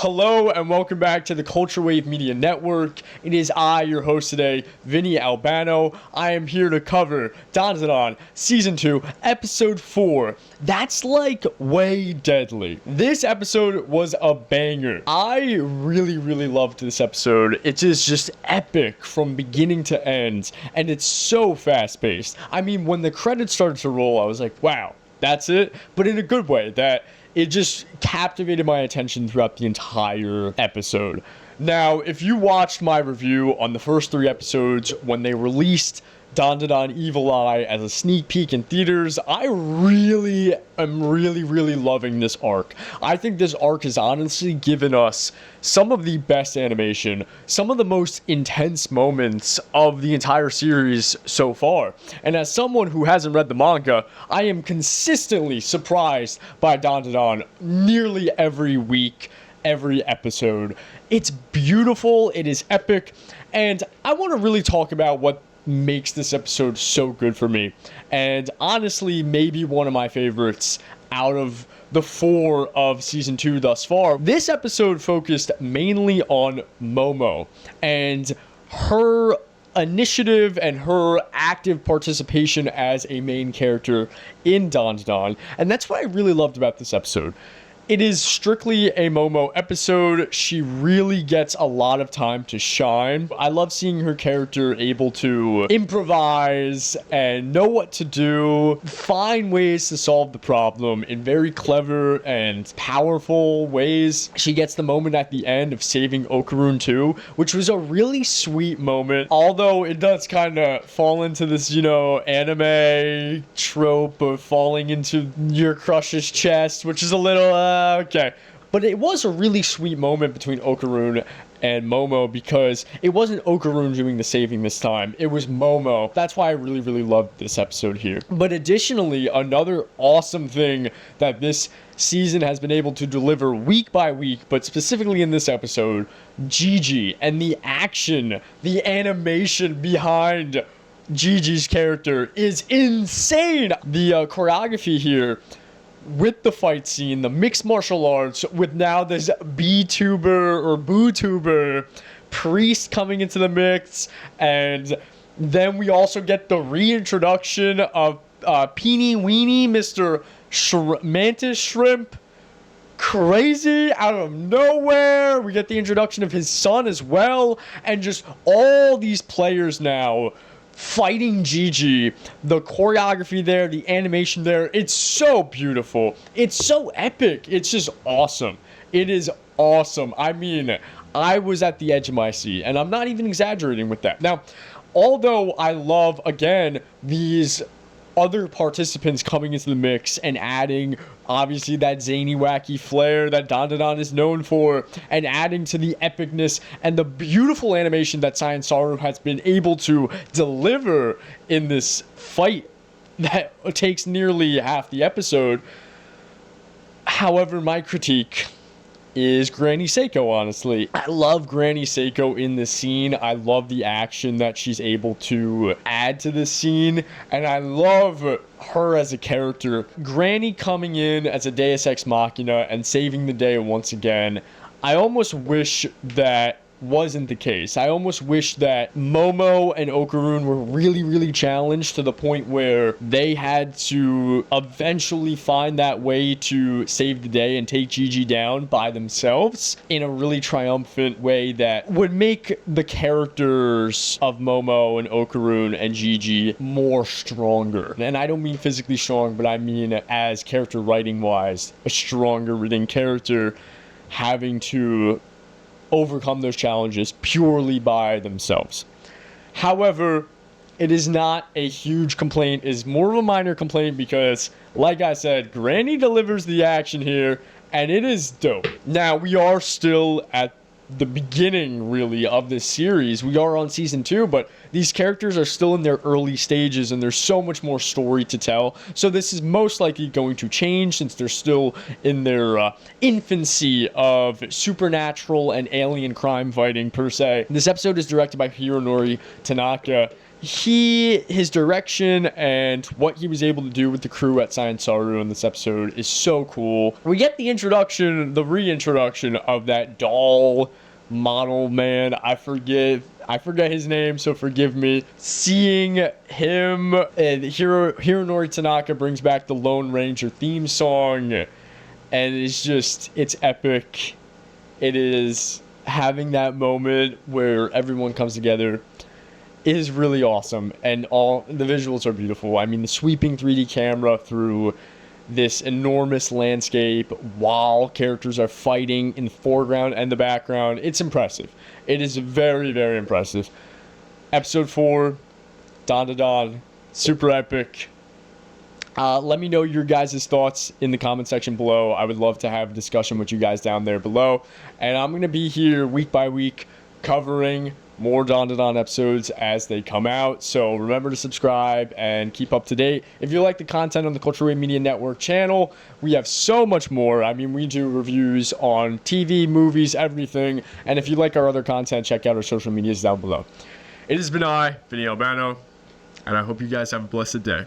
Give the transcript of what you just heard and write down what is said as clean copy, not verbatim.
Hello and welcome back to the Culture Wave Media Network. It is I, your host today, Vinny Albano. I am here to cover DanDaDan Season 2, Episode 4. That's like way deadly. This episode was a banger. I really loved this episode. It is just epic from beginning to end, and it's so fast-paced. I mean, when the credits started to roll, I was like, wow, that's it? But in a good way, that it just captivated my attention throughout the entire episode. Now, if you watched my review on the first 3 episodes when they released DanDaDan Evil Eye as a sneak peek in theaters, I really am really loving this arc. I think this arc has honestly given us some of the best animation, some of the most intense moments of the entire series so far. And as someone who hasn't read the manga, I am consistently surprised by DanDaDan nearly every week, every episode. It's beautiful, it is epic, and I want to really talk about what makes this episode so good for me, and honestly maybe one of my favorites out of the 4 of season 2 thus far. This episode focused mainly on Momo and her initiative and her active participation as a main character in DanDaDan, and that's what I really loved about this episode. It is strictly a Momo episode. She really gets a lot of time to shine. I love seeing her character able to improvise and know what to do, find ways to solve the problem in very clever and powerful ways. She gets the moment at the end of saving Okarun too, which was a really sweet moment, although it does kind of fall into this, anime trope of falling into your crush's chest, which is a little, okay. But it was a really sweet moment between Okarun and Momo because it wasn't Okarun doing the saving this time. It was Momo. That's why I really loved this episode here. But additionally, another awesome thing that this season has been able to deliver week by week, but specifically in this episode, Gigi and the action, the animation behind Gigi's character is insane. The choreography here with the fight scene, the mixed martial arts, with now this B-tuber or Boo-tuber priest coming into the mix, and then we also get the reintroduction of Peeny Weeny, Mr. Mantis Shrimp. Crazy out of nowhere. We get the introduction of his son as well, and just all these players now fighting Gigi. The choreography there, the animation there, it's so beautiful. It's so epic. It's just awesome. It is awesome. I mean, I was at the edge of my seat, and I'm not even exaggerating with that. Now, although I love, again, these other participants coming into the mix and adding, obviously, that zany, wacky flair that DanDaDan is known for, and adding to the epicness and the beautiful animation that Science Saru has been able to deliver in this fight that takes nearly half the episode. However, my critique is Granny Seiko, honestly. I love Granny Seiko in this scene. I love the action that she's able to add to this scene, and I love her as a character. Granny coming in as a Deus Ex Machina and saving the day once again. I almost wish that wasn't the case. I almost wish that Momo and Okarun were really challenged to the point where they had to eventually find that way to save the day and take Gigi down by themselves in a really triumphant way that would make the characters of Momo and Okarun and Gigi more stronger. And I don't mean physically strong, but I mean as character writing wise, a stronger written character having to overcome those challenges purely by themselves. However, it is not a huge complaint. It is more of a minor complaint because, like I said, Granny delivers the action here, and it is dope. Now, we are still at the beginning, really, of this series. We are on season 2, but these characters are still in their early stages, and there's so much more story to tell. So this is most likely going to change since they're still in their infancy of supernatural and alien crime fighting, per se. This episode is directed by Hironori Tanaka, his direction and what he was able to do with the crew at Science Saru in this episode is so cool. We get the reintroduction of that doll model man. I forget his name, so forgive me. Seeing him and Hironori Tanaka brings back the Lone Ranger theme song, and it's epic. It is having that moment where everyone comes together is really awesome, and all the visuals are beautiful. I mean, the sweeping 3D camera through this enormous landscape while characters are fighting in the foreground and the background, it's impressive. It is very, very impressive. Episode 4, DanDaDan, super epic. Let me know your guys' thoughts in the comment section below. I would love to have a discussion with you guys down there below. And I'm going to be here week by week covering more DanDaDan episodes as they come out. So remember to subscribe and keep up to date. If you like the content on the Culture Wave Media Network channel, we have so much more. I mean, we do reviews on TV, movies, everything. And if you like our other content, check out our social medias down below. It has been Vinny Albano, and I hope you guys have a blessed day.